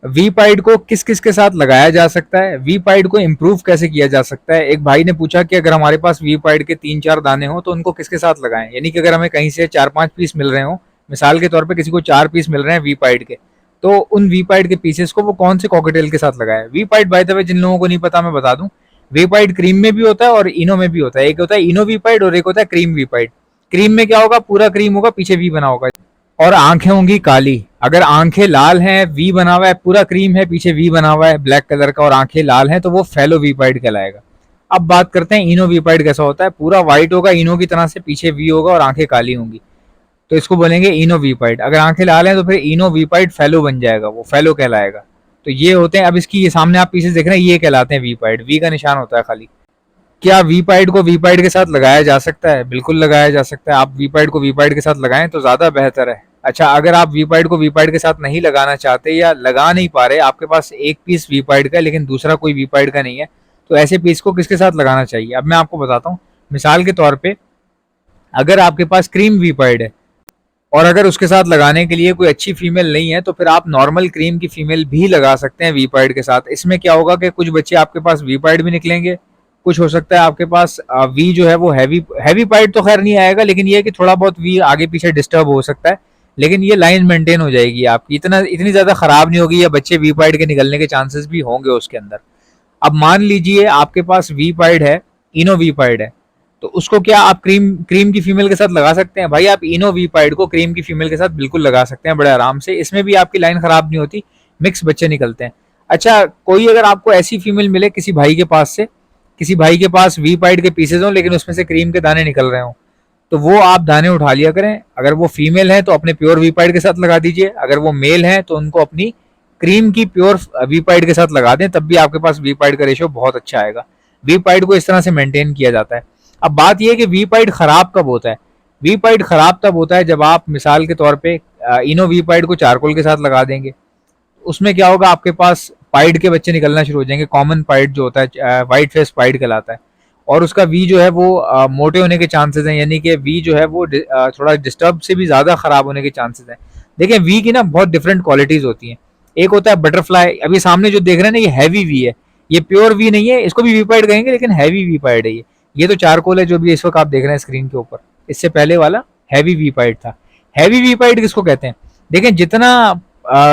We pied को किस किस के साथ लगाया जा सकता है, वी पाइड को इम्प्रूव कैसे किया जा सकता है। एक भाई ने पूछा कि अगर हमारे पास वी पाइड के 3-4 दाने हो तो उनको किसके साथ लगाएं, यानी कि अगर हमें कहीं से 4-5 पीस मिल रहे हो, मिसाल के तौर पे किसी को 4 पीस मिल रहे हैं वी पाइड के, तो उन वी पाइड के पीसेस को वो कौन से कॉकटेल के साथ लगाए। वी पाइड बाय द वे जिन लोगों को नहीं पता मैं बता दूं, वी पाइड क्रीम में भी होता है और इनो में भी होता है। एक होता है इनो वी पाइड और एक होता है क्रीम वी पाइड। क्रीम में क्या होगा, पूरा क्रीम होगा, पीछे वी बना होगा और आंखें होंगी काली। अगर आंखें लाल हैं, वी बना हुआ है, पूरा क्रीम है, पीछे वी बना हुआ है ब्लैक कलर का और आंखें लाल हैं, तो वो फेलो वीपाइड कहलाएगा। अब बात करते हैं इनो वीपाइड कैसा होता है। पूरा व्हाइट होगा इनो की तरह से, पीछे वी होगा और आंखें काली होंगी, तो इसको बोलेंगे इनो वीपाइड। अगर आंखें लाल हैं तो फिर इनो वीपाइड फेलो बन जाएगा, वो फेलो कहलाएगा। तो ये होते हैं। अब इसकी ये सामने आप पीछे देख रहे हैं, ये कहलाते हैं वीपाइड, वी का निशान होता है खाली। क्या वीपाइड को वीपाइड के साथ लगाया जा सकता है? बिल्कुल लगाया जा सकता है। आप वीपाइड को वीपाइड के साथ लगाएं तो ज़्यादा बेहतर है। अच्छा, अगर आप वीपाइड को वीपाइड के साथ नहीं लगाना चाहते या लगा नहीं पा रहे, आपके पास एक पीस वीपाइड का है लेकिन दूसरा कोई वीपाइड का नहीं है, तो ऐसे पीस को किसके साथ लगाना चाहिए? अब मैं आपको बताता हूँ। मिसाल के तौर पे अगर आपके पास क्रीम वीपाइड है और अगर उसके साथ लगाने के लिए कोई अच्छी फीमेल नहीं है, तो फिर आप नॉर्मल क्रीम की फीमेल भी लगा सकते हैं वीपाइड के साथ। इसमें क्या होगा कि कुछ बच्चे आपके पास वीपाइड भी निकलेंगे, कुछ हो सकता है आपके पास वी जो है वो हैवी पाइड तो खैर नहीं आएगा, लेकिन ये है कि थोड़ा बहुत वी आगे पीछे डिस्टर्ब हो सकता है, लेकिन ये लाइन मेंटेन हो जाएगी आपकी, इतनी ज्यादा खराब नहीं होगी, या बच्चे वी पाइड के निकलने के चांसेस भी होंगे उसके अंदर। अब मान लीजिए आपके पास वी पाइड है, इनो वी पाइड है, तो उसको क्या आप क्रीम क्रीम की फीमेल के साथ लगा सकते हैं? भाई आप इनो वी पाइड को क्रीम की फीमेल के साथ बिल्कुल लगा सकते हैं बड़े आराम से, इसमें भी आपकी लाइन खराब नहीं होती, मिक्स बच्चे निकलते हैं। अच्छा, कोई अगर आपको ऐसी फीमेल मिले किसी भाई के पास से, किसी भाई के पास वी पाइड के पीसेज हों लेकिन उसमें से क्रीम के दाने निकल रहे हों, तो वो आप दाने उठा लिया करें। अगर वो फीमेल है तो अपने प्योर वी पाइड के साथ लगा दीजिए, अगर वो मेल है तो उनको अपनी क्रीम की प्योर वी पाइड के साथ लगा दें, तब भी आपके पास वी पाइड का रेशियो बहुत अच्छा आएगा। वी पाइड को इस तरह से मेंटेन किया जाता है। अब बात यह है कि वी पाइड खराब कब होता है? वी पाइड खराब तब होता है जब आप मिसाल के तौर पे इनो वी पाइड को चारकोल के साथ लगा देंगे। उसमें क्या होगा, आपके पास पाइड के बच्चे निकलना शुरू हो जाएंगे। कॉमन पाइड जो होता है व्हाइट फेस पाइड कहलाता है, और उसका वी जो है वो मोटे होने के चांसेस हैं, यानी कि वी जो है वो थोड़ा डिस्टर्ब से भी ज़्यादा खराब होने के चांसेस हैं। देखिए, वी की ना बहुत डिफरेंट क्वालिटीज़ होती हैं। एक होता है बटरफ्लाई, अभी सामने जो देख रहे हैं ना, ये हैवी वी है, ये प्योर वी नहीं है, इसको भी वी पाइड कहेंगे लेकिन हैवी वी पाइड है ये तो चारकोल है जो भी इस वक्त आप देख रहे हैं स्क्रीन के ऊपर। इससे पहले वाला हैवी वी पाइड था। हैवी वी पाइड किसको कहते हैं? देखें, जितना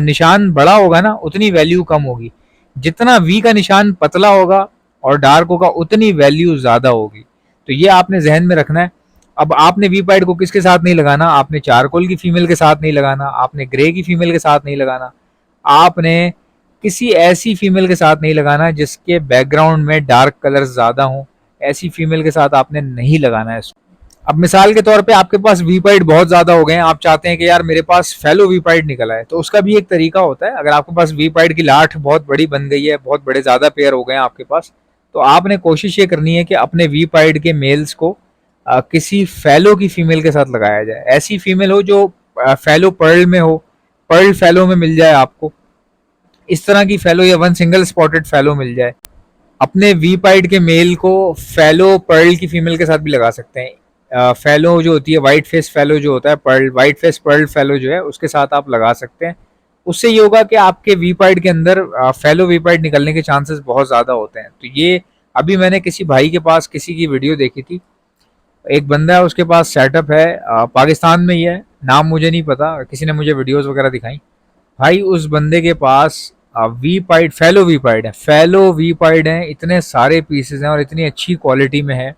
निशान बड़ा होगा ना उतनी वैल्यू कम होगी, जितना वी का निशान पतला होगा और डार्क होगा उतनी वैल्यू ज्यादा होगी। तो ये आपने जहन में रखना है। अब आपने वी पाइड को किसके साथ नहीं लगाना? आपने चारकोल की फीमेल के साथ नहीं लगाना, आपने ग्रे की फीमेल के साथ नहीं लगाना, आपने किसी ऐसी फीमेल के साथ नहीं लगाना जिसके बैकग्राउंड में डार्क कलर ज्यादा हो, ऐसी फीमेल के साथ आपने नहीं लगाना है इसको। अब मिसाल के तौर पे आपके पास वीपाइड बहुत ज्यादा हो गए हैं, आप चाहते हैं कि यार मेरे पास फेलो वीपाइड निकला है, तो उसका भी एक तरीका होता है। अगर आपके पास वीपाइड की लाठ बहुत बड़ी बन गई है, बहुत बड़े ज्यादा पेयर हो गए हैं आपके पास, तो आपने कोशिश ये करनी है कि अपने वीपाइड के मेल्स को किसी फेलो की फीमेल के साथ लगाया जाए। ऐसी फीमेल हो जो फेलो पर्ल में हो, पर्ल फेलो में मिल जाए आपको, इस तरह की फेलो या वन सिंगल स्पॉटेड फेलो मिल जाए। अपने वी पाइड के मेल को फेलो पर्ल की फीमेल के साथ भी लगा सकते हैं। फेलो जो होती है वाइट फेस फेलो जो होता है, pearl white face pearl fellow जो है उसके साथ आप लगा सकते हैं। उससे ये होगा कि आपके वी पाइड के अंदर फेलो वी पाइड निकलने के चांसेस बहुत ज़्यादा होते हैं। तो ये अभी मैंने किसी भाई के पास किसी की वीडियो देखी थी, एक बंदा है उसके पास सेटअप है, पाकिस्तान में ही है, नाम मुझे नहीं पता, किसी ने मुझे वीडियोस वगैरह दिखाई। भाई उस बंदे के पास वी पाइड फेलो वी पाइड है, फेलो वी पाइड है, इतने सारे पीसेज हैं और इतनी अच्छी क्वालिटी में है।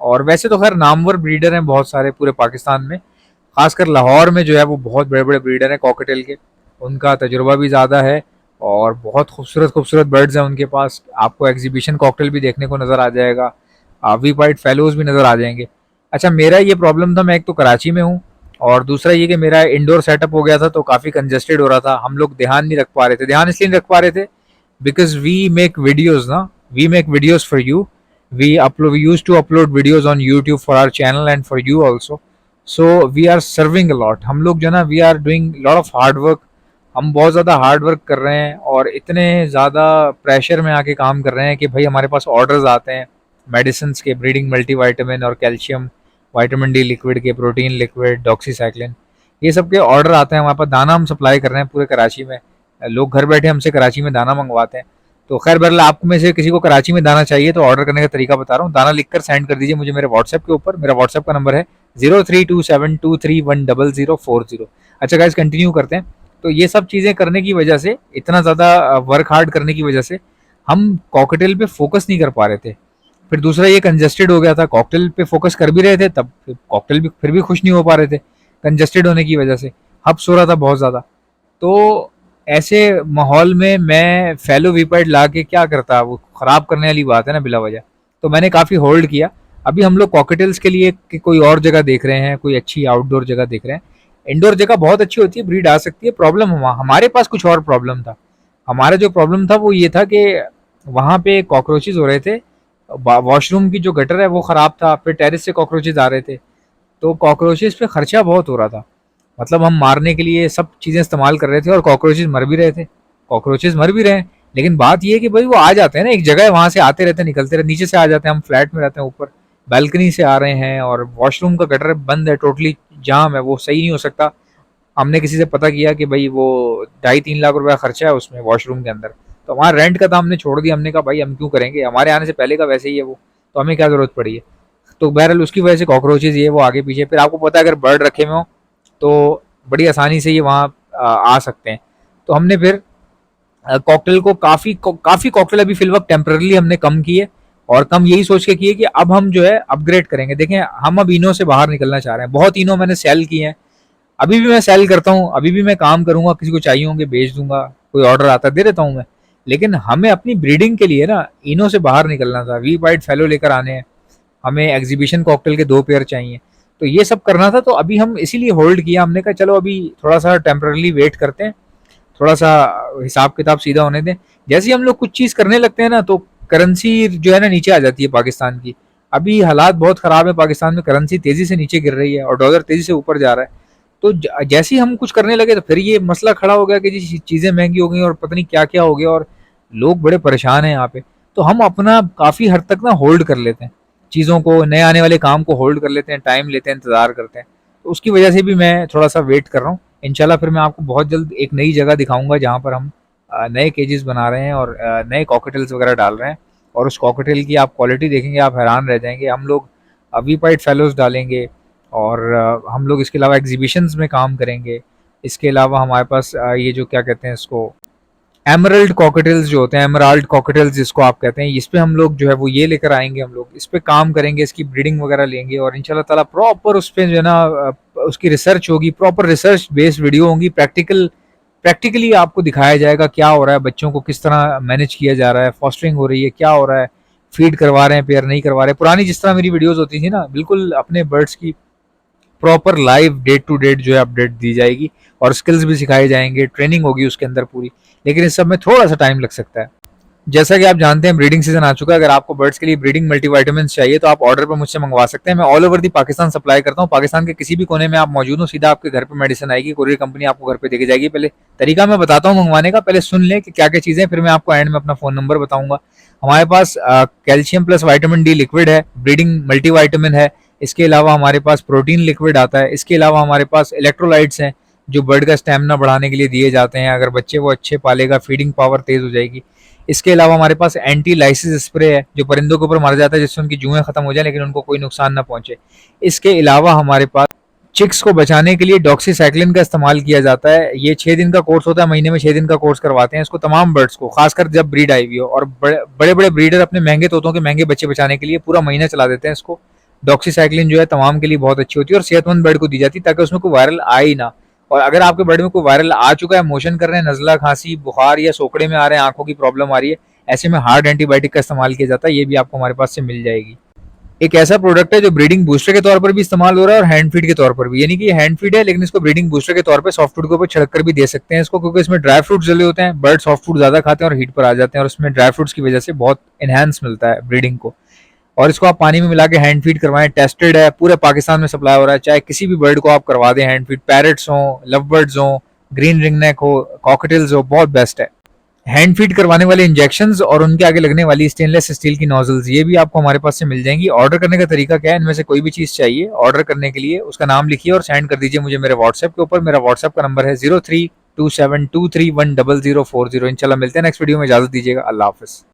और वैसे तो खैर नामवर ब्रीडर हैं बहुत सारे पूरे पाकिस्तान में, खासकर लाहौर में जो है वो बहुत बड़े बड़े ब्रीडर हैं कॉकटेल के, उनका तजुर्बा भी ज़्यादा है और बहुत खूबसूरत खूबसूरत बर्ड्स हैं उनके पास। आपको एग्जीबिशन कॉकटेल भी देखने को नज़र आ जाएगा, वी पाइड फेलोज भी नज़र आ जाएंगे। अच्छा, मेरा ये प्रॉब्लम था, मैं एक तो कराची में हूँ और दूसरा ये कि मेरा इंडोर सेटअप हो गया था तो काफ़ी कंजेस्टेड हो रहा था, हम लोग ध्यान नहीं रख पा रहे थे। ध्यान इसलिए नहीं रख पा रहे थे बिकॉज वी मेक वीडियोज़ ना, we make videos for you, we used to upload videos on YouTube for our channel and for you also, so we are serving a lot। हम लोग जो ना we are doing lot of hard work, हम बहुत ज़्यादा hard work कर रहे हैं और इतने ज़्यादा प्रेशर में आके काम कर रहे हैं कि भाई हमारे पास ऑर्डर्स आते हैं मेडिसिन के, ब्रीडिंग मल्टीवाइटामिन और कैल्शियम विटामिन डी लिक्विड के, प्रोटीन लिक्विड, डॉक्सीसाइक्लिन, ये सब के ऑर्डर आते हैं हमारे पास। दाना हम सप्लाई कर रहे हैं पूरे कराची में, लोग घर बैठे हमसे कराची में दाना मंगवाते हैं। तो खैर बहरहाल आप में से किसी को कराची में दाना चाहिए तो ऑर्डर करने का तरीका बता रहा हूँ। दाना लिखकर सेंड कर दीजिए मुझे मेरे व्हाट्सएप के ऊपर। मेरा व्हाट्सएप का नंबर है 0327231040। अच्छा गाइस, कंटिन्यू करते हैं। तो ये सब चीज़ें करने की वजह से, इतना ज़्यादा वर्क हार्ड करने की वजह से हम कॉकटेल पे फोकस नहीं कर पा रहे थे। फिर दूसरा ये कंजेस्टेड हो गया था, कॉकटेल पे फोकस कर भी रहे थे तब कॉकटेल भी फिर भी खुश नहीं हो पा रहे थे कंजेस्टेड होने की वजह से, हब्स हो रहा था बहुत ज़्यादा। तो ऐसे माहौल में मैं फेलो वीपाइड ला के क्या करता, वो ख़राब करने वाली बात है ना बिला वजह। तो मैंने काफ़ी होल्ड किया। अभी हम लोग कॉकटेल्स के लिए कोई और जगह देख रहे हैं, कोई अच्छी आउटडोर जगह देख रहे हैं। इंडोर जगह बहुत अच्छी होती है, ब्रीड आ सकती है। प्रॉब्लम हमारे पास कुछ और प्रॉब्लम था। हमारा जो प्रॉब्लम था वो ये था कि वहाँ पे कॉकरोचेज हो रहे थे, वॉशरूम की जो गटर है वो ख़राब था, फिर टेरेस से कॉकरोचेज आ रहे थे। तो कॉकरोचेज पे खर्चा बहुत हो रहा था। मतलब हम मारने के लिए सब चीज़ें इस्तेमाल कर रहे थे और कॉकरोचेज मर भी रहे थे, कॉकरोचेज मर भी रहे हैं। लेकिन बात ये है कि भाई वो आ जाते हैं ना, एक जगह है वहाँ से आते रहते हैं, निकलते रहते, नीचे से आ जाते हैं। हम फ्लैट में रहते हैं, ऊपर बालकनी से आ रहे हैं और वॉशरूम का गटर बंद है, टोटली जाम है, वो सही नहीं हो सकता। हमने किसी से पता किया कि भाई वो 2.5-3 लाख रुपया खर्चा है उसमें वॉशरूम के अंदर। तो हमारा रेंट का था, हमने छोड़ दिया। हमने कहा भाई हम क्यों करेंगे, हमारे आने से पहले का वैसे ही है वो, तो हमें क्या ज़रूरत पड़ी है। तो बहरहाल उसकी वजह से कॉकरोचेज ये वो आगे पीछे। फिर आपको पता है अगर बर्ड रखे हुए हो तो बड़ी आसानी से ये वहाँ आ सकते हैं। तो हमने फिर कॉकटेल को काफ़ी कॉकटेल अभी फिल वक्त टेम्परली हमने कम किए, और कम यही सोच के किए कि अब हम जो है अपग्रेड करेंगे। देखें, हम अब इनो से बाहर निकलना चाह रहे हैं। बहुत इनो मैंने सेल किए हैं, अभी भी मैं सेल करता हूँ, अभी भी मैं काम करूंगा, किसी को चाहिए होंगे बेच दूंगा, कोई ऑर्डर आता है दे देता हूँ मैं। लेकिन हमें अपनी ब्रीडिंग के लिए ना इनो से बाहर निकलना था, वी वाइट फेलो लेकर आने हैं, हमें एग्जीबिशन कॉकटेल के 2 पेयर चाहिए। तो ये सब करना था, तो अभी हम इसीलिए होल्ड किया। हमने कहा चलो अभी थोड़ा सा टेम्परली वेट करते हैं, थोड़ा सा हिसाब किताब सीधा होने दें। जैसे ही हम लोग कुछ चीज़ करने लगते हैं ना तो करेंसी जो है ना नीचे आ जाती है पाकिस्तान की। अभी हालात बहुत ख़राब है पाकिस्तान में, करेंसी तेज़ी से नीचे गिर रही है और डॉलर तेज़ी से ऊपर जा रहा है। तो जैसे ही हम कुछ करने लगे तो फिर ये मसला खड़ा हो गया कि जी चीज़ें महंगी हो गई और पता नहीं क्या क्या हो गया, और लोग बड़े परेशान हैं यहाँ पे। तो हम अपना काफ़ी हद तक ना होल्ड कर लेते हैं चीज़ों को, नए आने वाले काम को होल्ड कर लेते हैं, टाइम लेते हैं, इंतज़ार करते हैं। तो उसकी वजह से भी मैं थोड़ा सा वेट कर रहा हूँ। इंशाल्लाह फिर मैं आपको बहुत जल्द एक नई जगह दिखाऊंगा जहाँ पर हम नए केजेस बना रहे हैं और नए कॉकटेल्स वगैरह डाल रहे हैं। और उस कॉकटेल की आप क्वालिटी देखेंगे, आप हैरान रह जाएंगे। हम लोग वीपाइड फेलोज डालेंगे और हम लोग इसके अलावा एग्जीबिशंस में काम करेंगे। इसके अलावा हमारे पास ये जो क्या कहते हैं इसको, एमरल्ड कॉकटेल्स जो होते हैं, एमराल्ड कॉकटेल्स जिसको आप कहते हैं, इस पे हम लोग जो है वो ये लेकर आएंगे। हम लोग इस पे काम करेंगे, इसकी ब्रीडिंग वगैरह लेंगे और इंशाल्लाह ताला प्रॉपर उस पे जो है ना उसकी रिसर्च होगी, प्रॉपर रिसर्च बेस्ड वीडियो होंगी। प्रैक्टिकली आपको दिखाया जाएगा क्या हो रहा है, बच्चों को किस तरह मैनेज किया जा रहा है, फॉस्टरिंग हो रही है, क्या हो रहा है, फीड करवा रहे हैं, पेयर नहीं करवा रहे। पुरानी जिस तरह मेरी वीडियोस होती थी ना, बिल्कुल अपने बर्ड्स की proper live date to date जो है अपडेट दी जाएगी और स्किल्स भी सिखाए जाएंगे, ट्रेनिंग होगी उसके अंदर पूरी। लेकिन इस सब में थोड़ा सा टाइम लग सकता है। जैसा कि आप जानते हैं ब्रीडिंग सीजन आ चुका है। अगर आपको बर्ड्स के लिए ब्रीडिंग मल्टीविटामिन चाहिए तो आप ऑर्डर पर मुझसे मंगवा सकते हैं। मैं all over the Pakistan supply करता हूँ। पाकिस्तान के किसी भी कोने में आप मौजूद हो, सीधा आपके घर पे मेडिसिन आएगी, कोरियर कंपनी आपको घर पे देके जाएगी। पहले तरीका मैं बताता हूँ मंगवाने का, पहले सुन लें कि क्या क्या चीज़ें, फिर मैं आपको एंड में अपना फ़ोन नंबर बताऊंगा। हमारे पास calcium plus vitamin D liquid है, ब्रीडिंग मल्टीविटामिन है। इसके अलावा हमारे पास प्रोटीन लिक्विड आता है। इसके अलावा हमारे पास इलेक्ट्रोलाइट्स हैं जो बर्ड का स्टेमिना बढ़ाने के लिए दिए जाते हैं। अगर बच्चे वो अच्छे पालेगा, फीडिंग पावर तेज़ हो जाएगी। इसके अलावा हमारे पास एंटी लाइसिस स्प्रे है जो परिंदों के ऊपर मारा जाता है, जिससे उनकी जुएं खत्म हो जाए लेकिन उनको कोई नुकसान ना पहुंचे। इसके अलावा हमारे पास चिक्स को बचाने के लिए डॉक्सीसाइक्लिन का इस्तेमाल किया जाता है। ये 6 दिन का कोर्स होता है, महीने में 6 दिन का कोर्स करवाते हैं इसको तमाम बर्ड्स को, खासकर जब ब्रीड आई हुई हो। और बड़े बड़े ब्रीडर अपने महंगे तोतों के महंगे बच्चे बचाने के लिए पूरा महीना चला देते हैं इसको। डॉक्सीसाइक्लिन जो है तमाम के लिए बहुत अच्छी होती है और सेहतमंद बर्ड को दी जाती है ताकि उसमें कोई वायरल आए ही ना। और अगर आपके बर्ड में कोई वायरल आ चुका है, मोशन कर रहे हैं, नजला, खांसी, बुखार या सोकड़े में आ रहे हैं, आंखों की प्रॉब्लम आ रही है, ऐसे में हार्ड एंटीबायोटिक का इस्तेमाल किया जाता है। ये भी आपको हमारे पास से मिल जाएगी। एक ऐसा प्रोडक्ट है जो ब्रीडिंग बूस्टर के तौर पर भी इस्तेमाल हो रहा है और हैंड फीड के तौर पर भी। यानी कि ये हैंड फीड है लेकिन इसको ब्रीडिंग बूस्टर के तौर पर सॉफ्ट फूड के ऊपर छिड़क कर भी दे सकते हैं इसको, क्योंकि इसमें ड्राई फ्रूट्स डले होते हैं। बर्ड सॉफ्ट फूड ज्यादा खाते हैं और हीट पर आ जाते हैं, और इसमें ड्राई फ्रूट्स की वजह से बहुत इनहेंस मिलता है ब्रीडिंग को। और इसको आप पानी में मिला के हैंड फीड करवाएं, टेस्टेड है, पूरे पाकिस्तान में सप्लाई हो रहा है। चाहे किसी भी बर्ड को आप करवा दें हैंड फीड, पैरट्स हो, लव बर्ड्स हो, ग्रीन रिंगनेक हो, कॉकटेल्स हो, बहुत बेस्ट है। हैंड फीड करवाने वाले इंजेक्शंस और उनके आगे लगने वाली स्टेनलेस स्टील की नोजल्स, ये भी आपको हमारे पास से मिल जाएंगी। ऑर्डर करने का तरीका क्या है, इनमें से कोई भी चीज़ चाहिए ऑर्डर करने के लिए उसका नाम लिखिए और सेंड कर दीजिए मुझे मेरे व्हाट्सएप के ऊपर। मेरा व्हाट्सएप का नंबर है 97231004 इंशाल्लाह मिलते हैं नेक्स्ट वीडियो में, इजाजत दीजिएगा, अल्लाह हाफिज।